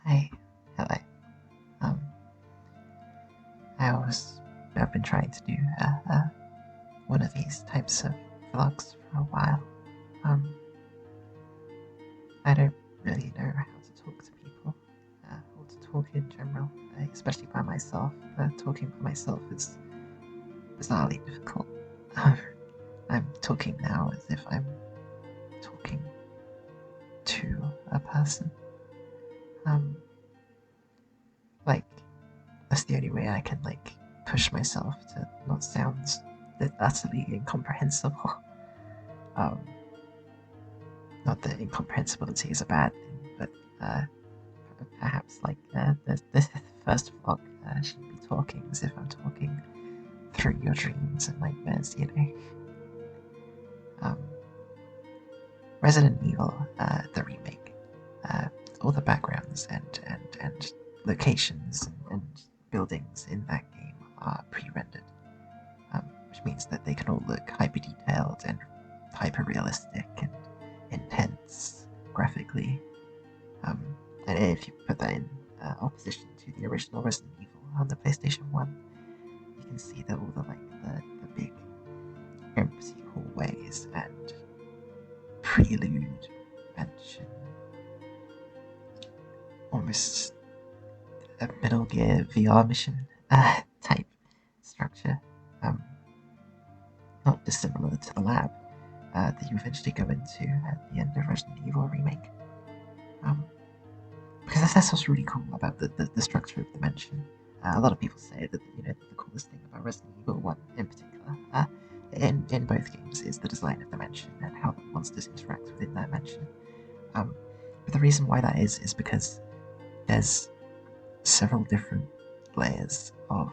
Hi, hello. Um, I've been trying to do one of these types of vlogs for a while. Um, I don't really know how to talk to people, or to talk in general, especially by myself. Talking by myself is bizarrely difficult. I'm talking now as if I'm talking to a person. Um, like that's the only way I can push myself to not sound utterly incomprehensible. Um, Not that incomprehensibility is a bad thing, but uh, perhaps the first vlog should be talking as if I'm talking through your dreams and nightmares, you know. Um, Resident Evil, the remake, uh, all the backgrounds and locations and buildings in that game are pre-rendered, which means that they can all look hyper-detailed and hyper-realistic and intense graphically. Um, and if you put that in opposition to the original Resident Evil on the PlayStation 1, you can see that all the big empty hallways and prelude mansion, almost a Metal Gear VR mission type structure, um, not dissimilar to the lab that you eventually go into at the end of Resident Evil Remake. Um, because that's what's really cool about the structure of the mansion. A lot of people say that the coolest thing about Resident Evil 1 in particular, in both games, is the design of the mansion and how the monsters interact within that mansion. Um, but the reason why that is because there's several different layers of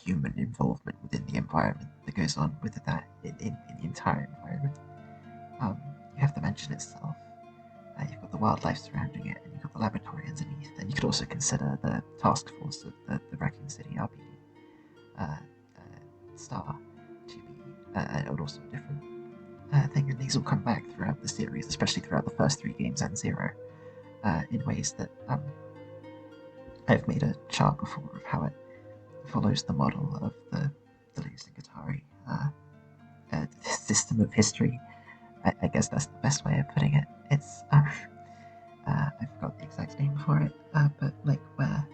human involvement within the environment that goes on with that in the entire environment. You have the mansion itself, you've got the wildlife surrounding it, and you've got the laboratory underneath. And you could also consider the task force of the Raccoon City RPD star to be an also different thing. And these all come back throughout the series, especially throughout the first three games and Zero, in ways that I've made a chart before of how it follows the model of the losing Atari system of history. I guess that's the best way of putting it. It's I forgot the exact name for it, but where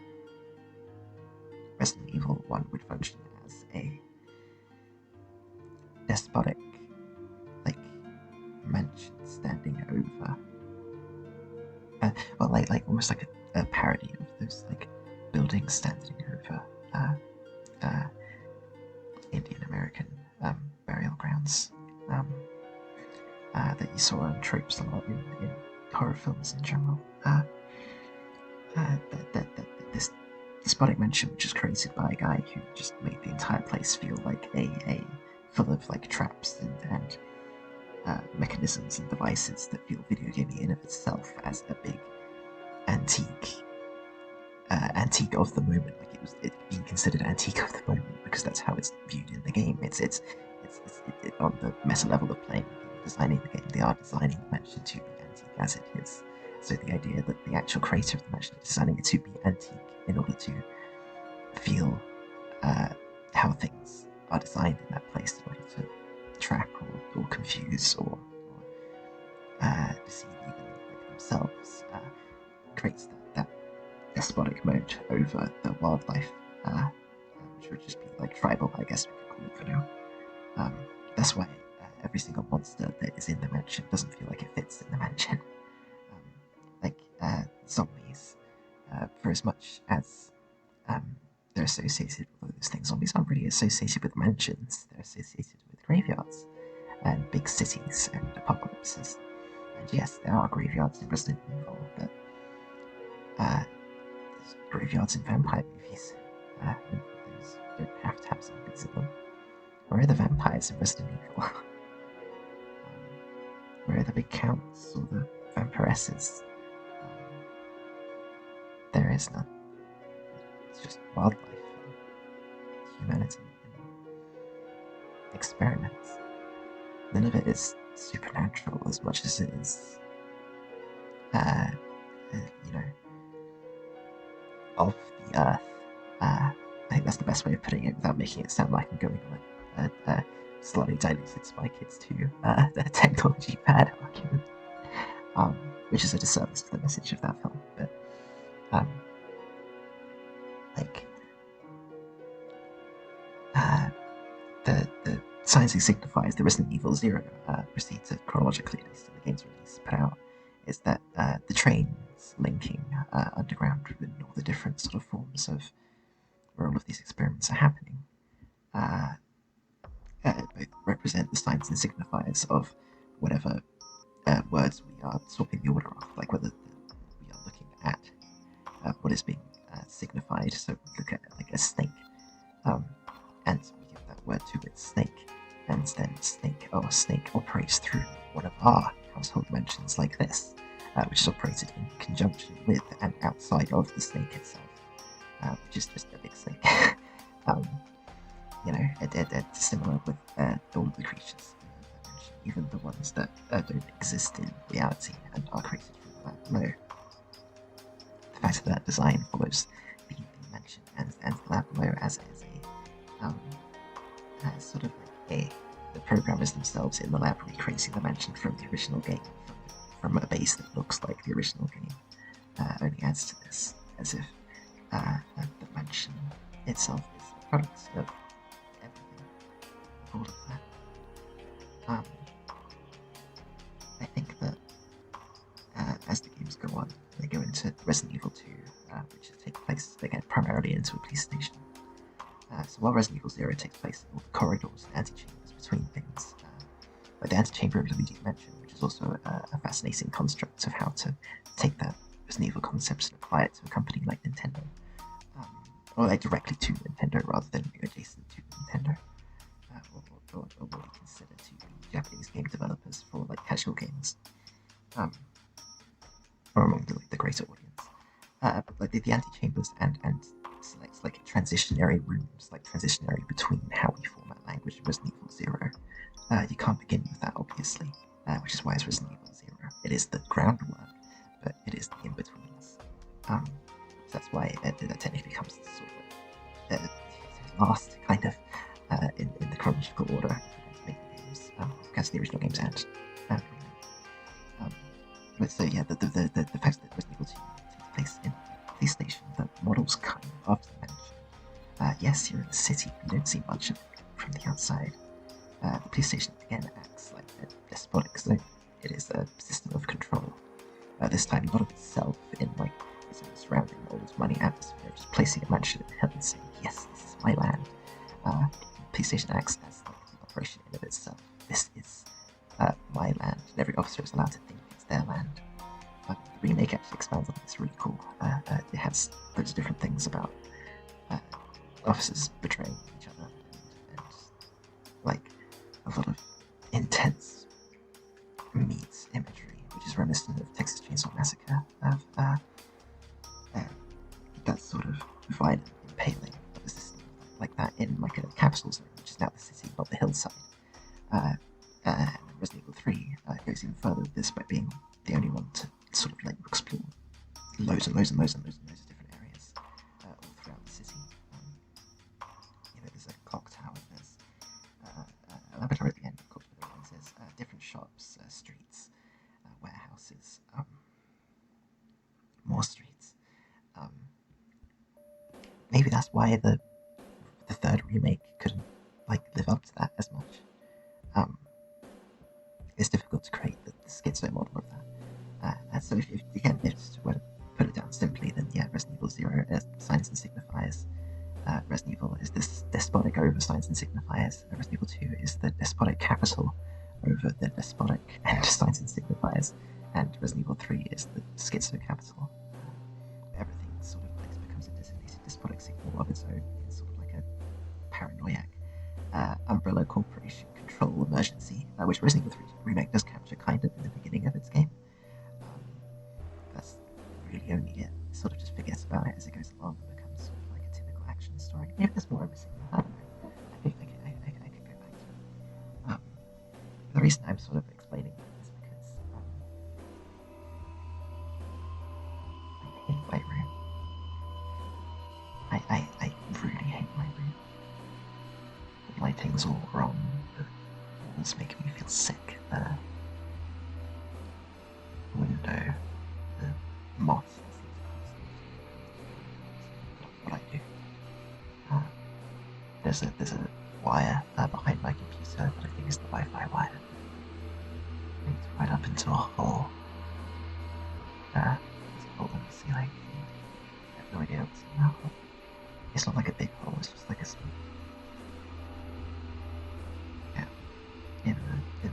Resident Evil 1 would function as a despotic, like, mansion standing over, well, almost like a parody of those, buildings standing over uh, Indian American burial grounds that you saw in tropes a lot in horror films in general. This despotic mansion, which is created by a guy who just made the entire place feel like a full of traps and mechanisms and devices that feel video gamey in of itself as a big antique antique of the moment. Like it being considered antique of the moment because that's how it's viewed in the game. It's on the meta level of playing the game, designing the game. They are designing the mansion to be antique as it is. So the idea that the actual creator of the mansion is designing it to be antique in order to feel how things are designed in that place in order to track or confuse or deceive even themselves creates that despotic mode over the wildlife, which would just be tribal, I guess we could call it for now. That's why every single monster that is in the mansion doesn't feel like it fits in the mansion. Zombies, for as much as they're associated with all those things, zombies aren't really associated with mansions. They're associated with graveyards and big cities and apocalypses. And yes, there are graveyards in Resident Evil, but there's graveyards in vampire movies. And those don't have to have zombies in them. Where are the vampires in Resident Evil? Where are the big counts or the vampiresses? There is none. It's just wildlife, humanity, and experiments. None of it is supernatural as much as it is, of the Earth. I think that's the best way of putting it without making it sound like I'm going on a slightly diluted Spy Kids 2 technology pad argument, which is a disservice to the message of that film. But like the sciencing signifiers the Resident Evil Zero proceeds to chronologically, at least in the game's release, put out, is that the trains linking underground and all the different sort of forms of where all of these experiments are happening both represent the signs and signifiers of whatever words we are swapping the order of, like whether we are looking at what is being signified. So we look at like a snake, and we give that word to it, snake, and then snake operates through one of our household mentions like this, which is operated in conjunction with and outside of the snake itself, which is just a big snake. It's similar with all of the creatures, even the ones that don't exist in reality and are created from the lab below. The fact that design follows the dimension and the lab below as sort of like the programmers themselves in the lab recreating the mansion from the original game, from a base that looks like the original game, only adds to this, as if the mansion itself is the product of everything, all of that. I think that as the games go on, they go into Resident Evil 2, which takes place again primarily into a police station. So while Resident Evil 0 takes place in all the corridors and antechambers between things, like the antechamber of the media dimension, which is also a fascinating construct of how to take that Resident Evil concepts and apply it to a company like Nintendo, or like directly to Nintendo rather than adjacent to Nintendo, or what we consider to be Japanese game developers for like casual games, or among the greater audience. But like the antechambers and selects like transitionary rooms, like transitionary between how we format language in Resident Evil 0. You can't begin with that, obviously, which is why it's Resident Evil 0. It is the groundwork, but it is the in-betweens. So that's why it technically comes sort of last, kind of, in the chronological order if we're going to make the games, because the original games and but so yeah, the fact that Resident Evil 2 takes place in the police station, the models kind of after the mansion. Yes, you're in the city, but you don't see much of it from the outside. The police station again acts like a despotic zone. It is a system of control. This time, not of itself, in like its surrounding old money atmosphere, just placing a mansion in hell and saying, "Yes, this is my land." The police station acts as like the operation in of itself. This is my land, and every officer is allowed to think it's their land. The remake actually expands on this really cool. It has loads of different things about officers betraying each other and like a lot of intense meat imagery, which is reminiscent of Texas Chainsaw Massacre, of that sort of violent impaling of a system like that in like a capital zone, which is now the city, not the hillside. And Resident Evil 3 goes even further with this by being the only one to sort of like explore loads of different areas all throughout the city. There's like a clock tower, there's a laboratory at the end, of course, but there's different shops, streets, warehouses, more streets. Maybe that's why the third remake couldn't like live up to that as much. It's difficult to create the schizo model of that. And so if again, if to put it down simply, then yeah, Resident Evil 0 is signs and signifiers. Resident Evil is this despotic over signs and signifiers. Resident Evil 2 is the despotic capital over the despotic and signs and signifiers. And Resident Evil 3 is the schizo capital. Everything sort of like becomes a designated despotic signal of its own in sort of like a paranoiac umbrella corporation control emergency, which Resident Evil 3 remake does capture kind of in the beginning of its game. That's really only it. It sort of just forgets about it as it goes along and becomes sort of like a typical action story. Maybe there's more I'm missing. I don't know. I think I could go back to it. The reason I'm sort of explaining that is because I'm in my room everything's all wrong. It's making me feel sick. The window, the moth. What I do. There's a wire behind my computer that I think is the Wi-Fi wire. It's right up into a hole. There's a hole in the ceiling. I have no idea what's in that hole. It's not like a big hole, it's just like a small. Yeah. In the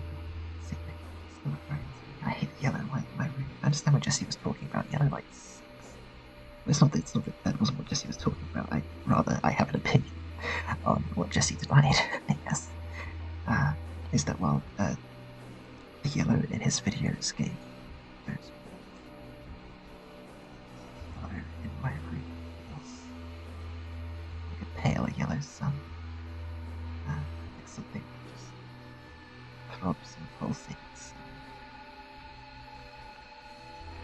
ceiling. It's not right. I hate yellow light in my room. I understand what Jesse was talking about. Yellow light sucks. It's not that wasn't what Jesse was talking about. I have an opinion on what Jesse denied, I guess. Is that while the yellow in his videos gave those yellow in my room feels like a pale yellow sun. Like something that just throbs and pulsates and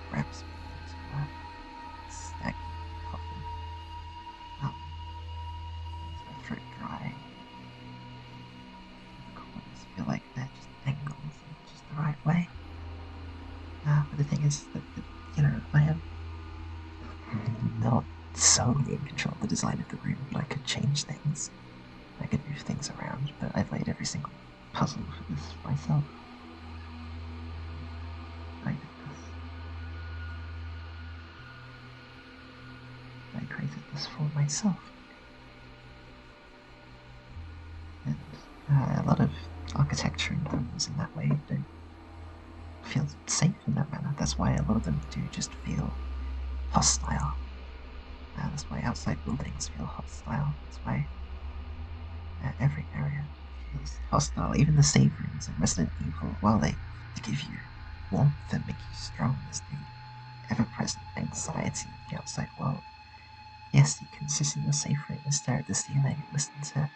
grabs me into a stagnant coffin. Makes my throat dry. The corners feel like they're just angles in just the right way. But the thing is that, I am not solely in control of the design of the room, but I could change things. I could move things around, but I've laid every single puzzle for this myself. I did this. I created this for myself. And a lot of architecture and homes in that way don't feel safe in that manner. That's why a lot of them do just feel hostile. That's why outside buildings feel hostile. That's why every area feels hostile. Even the save rooms in Resident Evil, while they give you warmth and make you strong, as the ever-present anxiety of the outside world. Yes, you can sit in your safe room and stare at the ceiling and listen to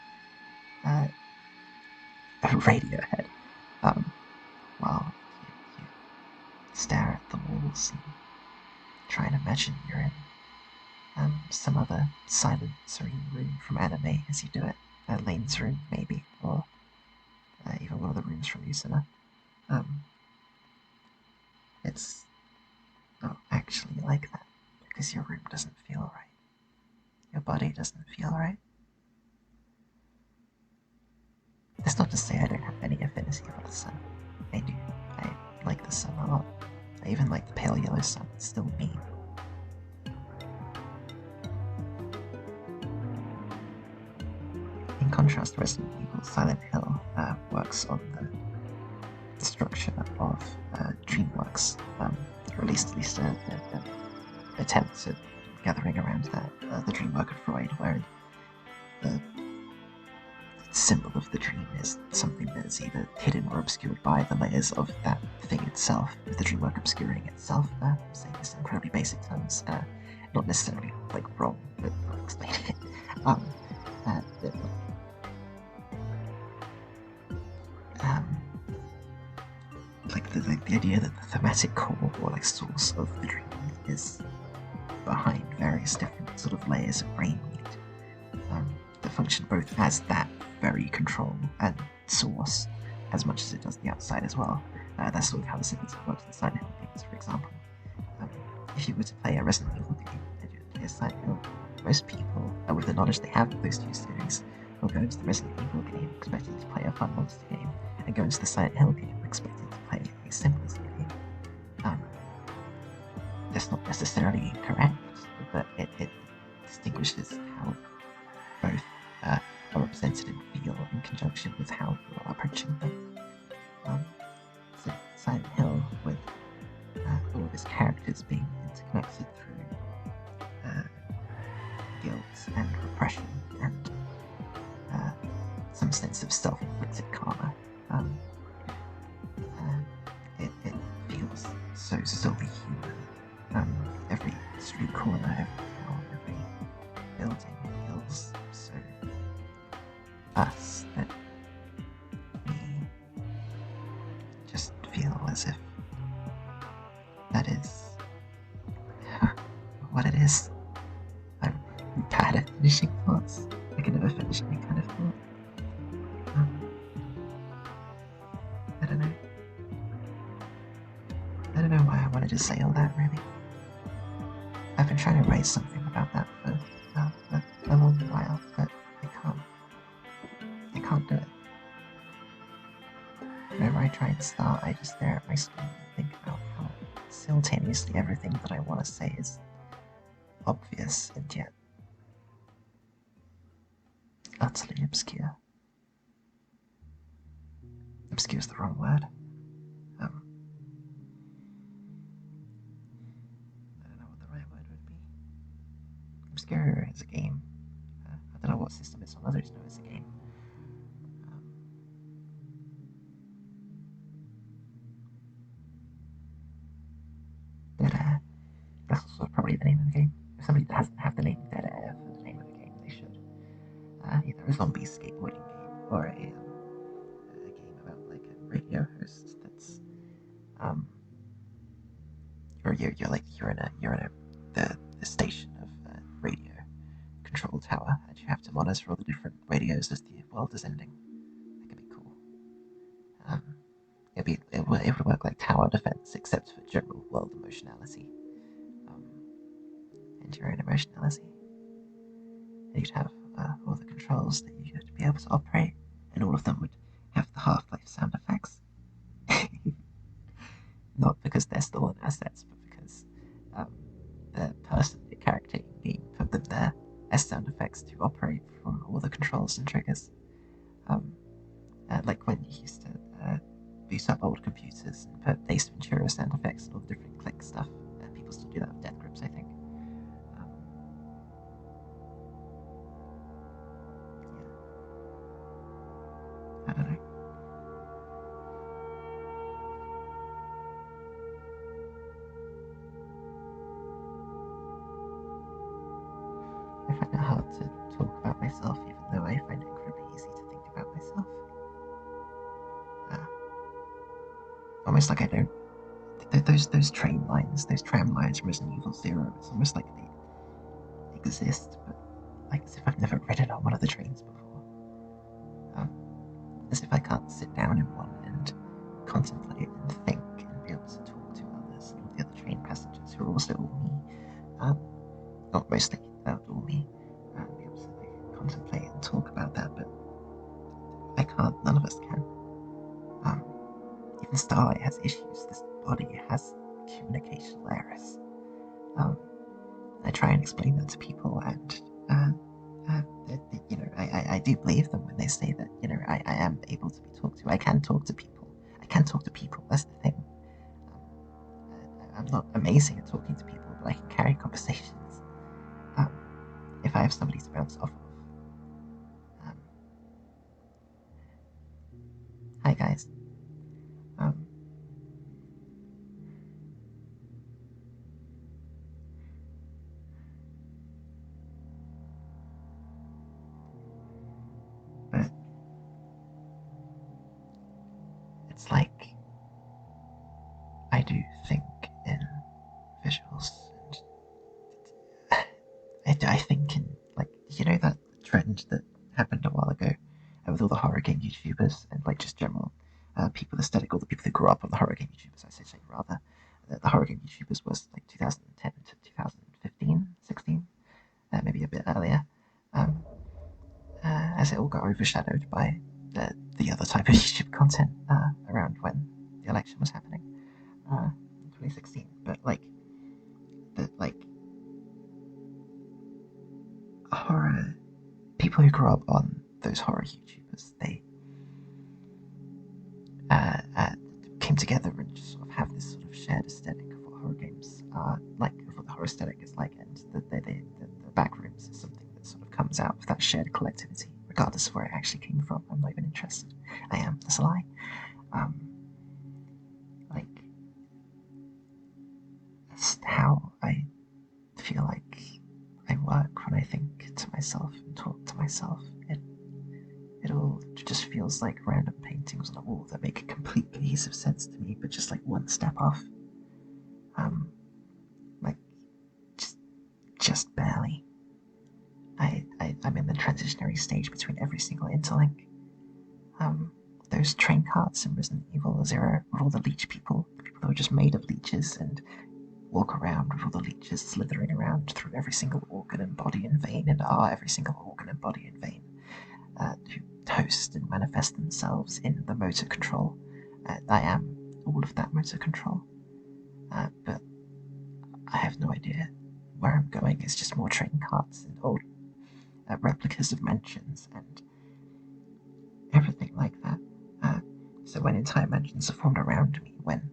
Radiohead, while you stare at the walls and try and imagine you're in some other silent, serene room from anime as you do it. Lane's room, maybe, or even one of the rooms from Usina. It's not actually like that, because your room doesn't feel right. Your body doesn't feel right. That's not to say I don't have any affinity for the sun. I do. I like the sun a lot. I even like the pale yellow sun. It's still me. In contrast, Resident Evil Silent Hill works on the structure of DreamWorks, or at least an attempt at gathering around that, the dream work of Freud, where the symbol of the dream is something that is either hidden or obscured by the layers of that thing itself, with the dream work obscuring itself. I'm saying this in incredibly basic terms, not necessarily wrong, but I'll explain it. The idea that the thematic core or source of the dream is behind various different sort of layers of brainweave that function both as that very control and source as much as it does the outside as well. That's sort of how the sequence works in Silent Hill games, for example. If you were to play a Resident Evil game and you play a Silent Hill, most people, with the knowledge they have of those two series, will go into the Resident Evil game expecting to play a fun monster game, and go into the Silent Hill game expecting to play a simplest game. That's not necessarily correct, but it distinguishes how both are represented and feel in conjunction with how you are approaching them. So Silent Hill, with all of his characters being interconnected through guilt and repression and some sense of self-inflicted karma, it feels so solely human. Every street corner, every town, every building feels so us that we just feel as if that is what it is. I'm bad at finishing thoughts. I can never finish any kind of thought. wanted to say all that, really. I've been trying to write something about that for a long while, but I can't. I can't do it. Whenever I try and start, I just stare at my screen and think about how simultaneously everything that I want to say is obvious and yet utterly obscure. Obscure is the wrong word. I don't know what the right word would be. Obscure is a game. I don't know what system it's on, others know it's a game. Dead Air. That's also probably the name of the game. If somebody doesn't have the name Dead Air for the name of the game, they should. Either a zombie skateboarding game or a game about like a radio host that's you're in the station of a radio control tower and you have to monitor all the different radios as the world is ending. That could be cool. Um, it would work like tower defense except for general world emotionality. And your own emotionality. And you'd have all the controls that you'd be able to operate, and all of them would have the Half-Life sound effects. Not because they're stolen assets, but because the person, the character in game, put them there as sound effects to operate for all the controls and triggers. Like when you used to boot up old computers and put Ace Ventura sound effects and all the different click stuff. People still do that with Death Grips, I think. I don't know. I find it hard to talk about myself, even though I find it incredibly easy to think about myself. Almost like I don't. Those train lines, those tram lines from Resident Evil Zero. It's almost like they exist, but like as if I've never ridden on one of the trains before. As if I can't sit down in one and contemplate and think and be able to talk to others and all the other train passengers who are also all me. Not mostly, all me. Be able to like, contemplate and talk about that, but I can't. None of us can. Even Starlight has issues. This body has communicational errors. I try and explain that to people, and I do believe them when they say that I am able to be talked to. I can talk to people. I can talk to people. That's the thing. I'm not amazing at talking to people, but I can carry conversations. If I have somebody to bounce off of. Hi guys. But it's like I do think in visuals, and I think in like that trend that happened a while ago with all the horror game YouTubers and like just general people aesthetic, all the people that grew up on the horror game YouTubers, I say rather. The horror game YouTubers was like 2010 to 2015, 16, maybe a bit earlier, as it all got overshadowed by the other type of YouTube content around when the election was happening in 2016. But like horror people who grew up on those horror YouTubers, they came together and just sort of have this sort of shared aesthetic of what horror games are like, of what the horror aesthetic is like, and the back rooms is something that sort of comes out of that shared collectivity, regardless of where it actually came from. I'm not even interested. I am. That's a lie. Like that's how I feel like I work when I think to myself and talk to myself. It all just feels like random paintings on a wall that make a complete cohesive sense to me, but just like one step off. Like just barely. I'm in the transitionary stage between every single interlink. Those train carts in Resident Evil Zero with all the leech people, the people they were just made of leeches and walk around with all the leeches slithering around through every single organ and body and vein and are every single organ and body and vein, who host and manifest themselves in the motor control. I am all of that motor control, but I have no idea where I'm going. It's just more train carts and old replicas of mansions and everything like that. So when entire mansions are formed around me, when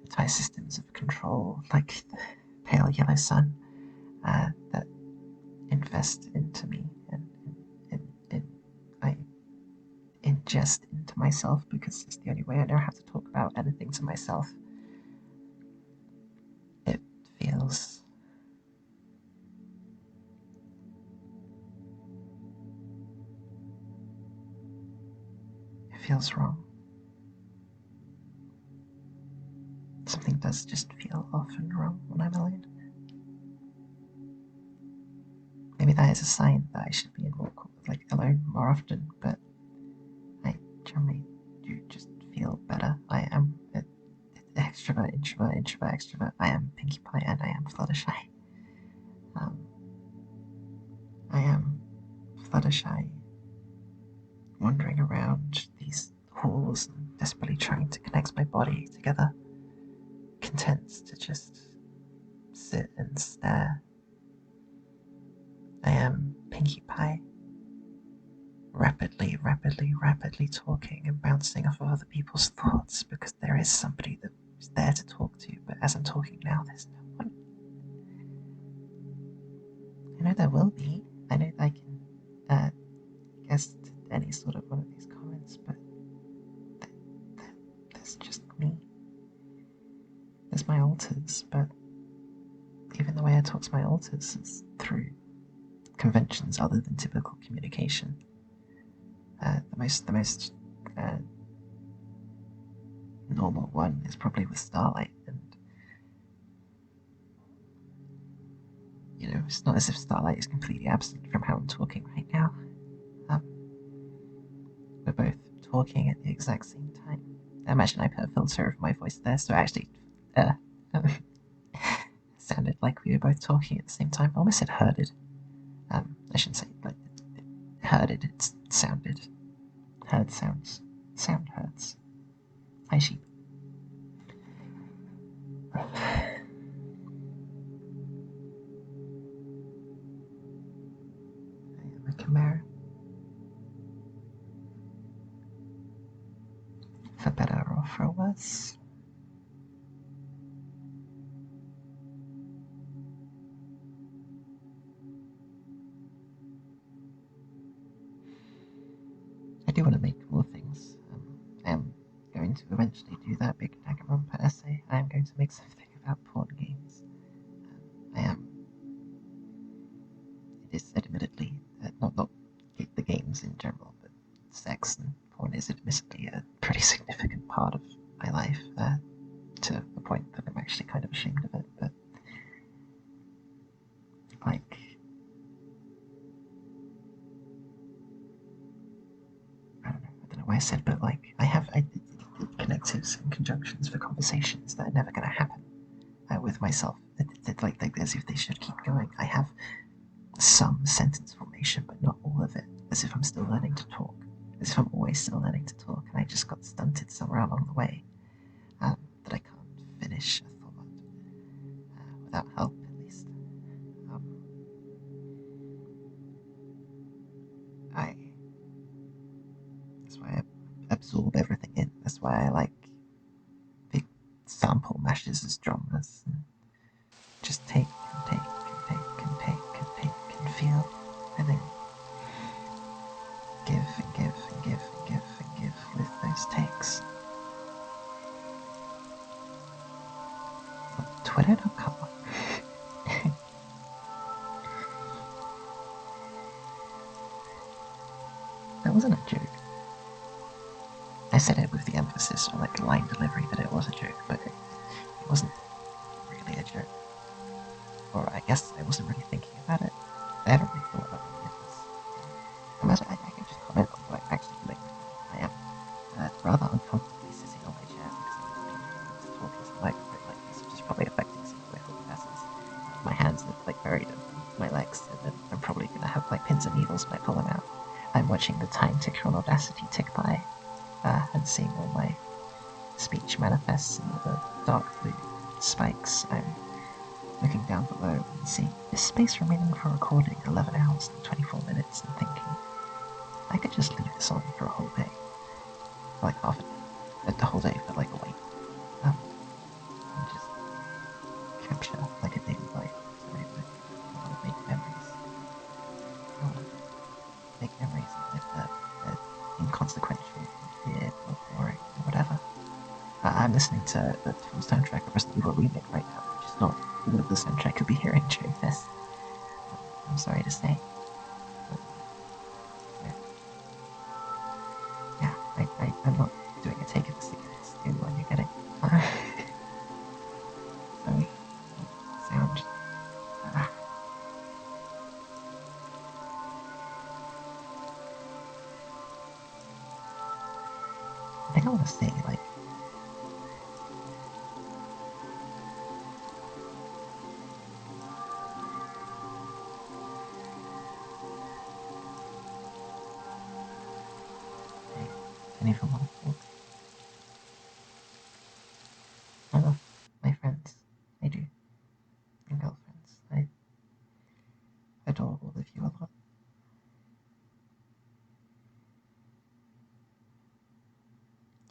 entire systems of control, like the pale yellow sun, that invest into me and I ingest into myself because it's the only way I know how to talk about anything to myself. It feels wrong. Something does just feel off and wrong when I'm alone. Maybe that is a sign that I should be alone more often, but I generally do just feel better. I am an extrovert, introvert, introvert, extrovert. I am Pinkie Pie and I am Fluttershy. I am Fluttershy, wandering around these halls and desperately trying to connect my body together, content to just sit and stare. I am Pinkie Pie, rapidly talking and bouncing off of other people's thoughts because there is somebody that is there to talk to, but as I'm talking now, there's no one. I know there will be. I know I can guess to any sort of one of these comments, but there's just me. There's my alters, but even the way I talk to my alters is through conventions other than typical communication. The most normal one is probably with Starlight, and it's not as if Starlight is completely absent from how I'm talking right now. We're both talking at the exact same time. I imagine I put a filter of my voice there, so it actually sounded like we were both talking at the same time. I almost said herded. I shouldn't say herded. It sounded. Herd sounds. Sound herds. Hi sheep. I am a chimera. For better or for worse. I do want to make more things. I am going to eventually do that big Nagamampa essay. I am going to make something about porn games. It is admittedly not the games in general, but sex and porn is admittedly a pretty significant part of my life, to the point that I'm actually kind of ashamed of it, but I don't know why I said, but I have connectives and conjunctions for conversations that are never going to happen with myself. It's as if they should keep going. I have some sentence formation, but not all of it, as if I'm still learning to talk, as if I'm always still learning to talk, and I just got stunted somewhere along the way, that I can't finish a thought without help, at least. That's why I absorb everything in. That's why I like big sample mashes as genres, and just take and take and take and take and take and feel, and then give and give and give and give and give with those takes. Twitter.com. That wasn't a joke. I said it with the emphasis on the line delivery that it was a joke, but it wasn't really a joke. Or I guess I wasn't really thinking about it. I haven't really thought about any of this. Imagine I can just comment on what I'm actually doing. I am rather uncomfortably sitting on my chair because I'm just talking like buried in my legs, and then I'm probably gonna have like pins and needles when I pull them out. I'm watching the time ticker on Audacity tick by, and seeing all my speech manifests in the dark blue spikes. I'm looking down below and seeing this space remaining for recording 11 hours and 24 minutes, and thinking I could just leave this on for a whole day, for like half a day, the whole day for like a week, and just capture like a daily life. So I want to make memories. I want to make memories even if they're inconsequential, or weird, or boring, or whatever. I'm listening to the full soundtrack of Resident Evil Remake right now, which is not all of the soundtrack you'll be hearing during this. I'm sorry to say. But, yeah, I'm not doing a take of the cigarettes. Do what you're getting. Sorry. Sound. I think I want to say, like, hey, don't even want to talk. I love my friends. I do. And girlfriends. I adore all of you a lot.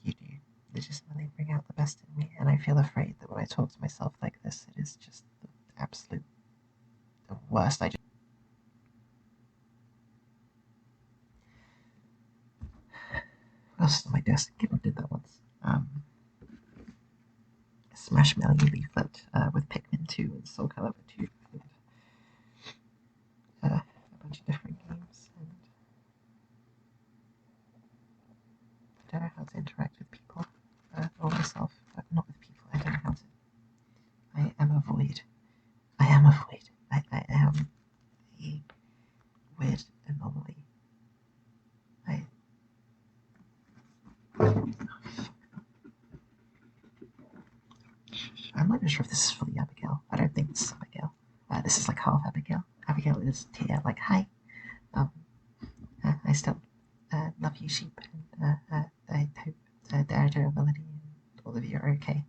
You do legitimately bring out the best in me, and I feel afraid that when I talk to myself like this, it is just the absolute the worst. What else is on my desk? I did that once. Smash Melody Leaflet with Pikmin 2 and Soul Calibur 2. A bunch of different games, and I don't know how to interact with people or myself, but not with people. I don't know how to. I am a void. I am a void. I am a weird anomaly. I'm not even sure if this is fully Abigail. I don't think this is Abigail. This is like half Abigail. Abigail is Tia, like, hi. Um, I still love you, sheep, and I hope Deirdre, Melody, and all of you are okay.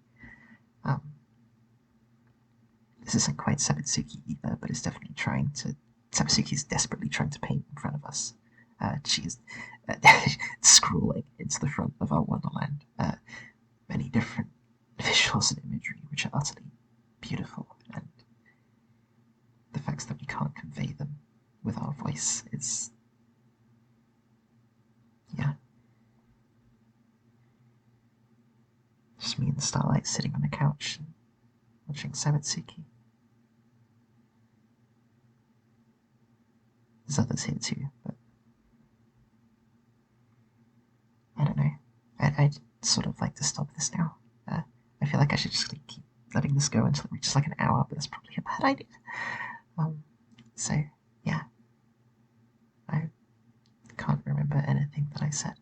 Um, this isn't quite Sabitsuki either, but it's definitely trying to. Sabitsuki is desperately trying to paint in front of us. She's scrolling into the front of our wonderland. Many different visuals and imagery which are utterly beautiful, and the fact that we can't convey them with our voice is, yeah, just me in the starlight sitting on the couch and watching Sabitsuki. There's others here too, but I don't know. I'd sort of like to stop this now. I feel like I should just keep letting this go until it reaches like an hour, but that's probably a bad idea. So, yeah, I can't remember anything that I said.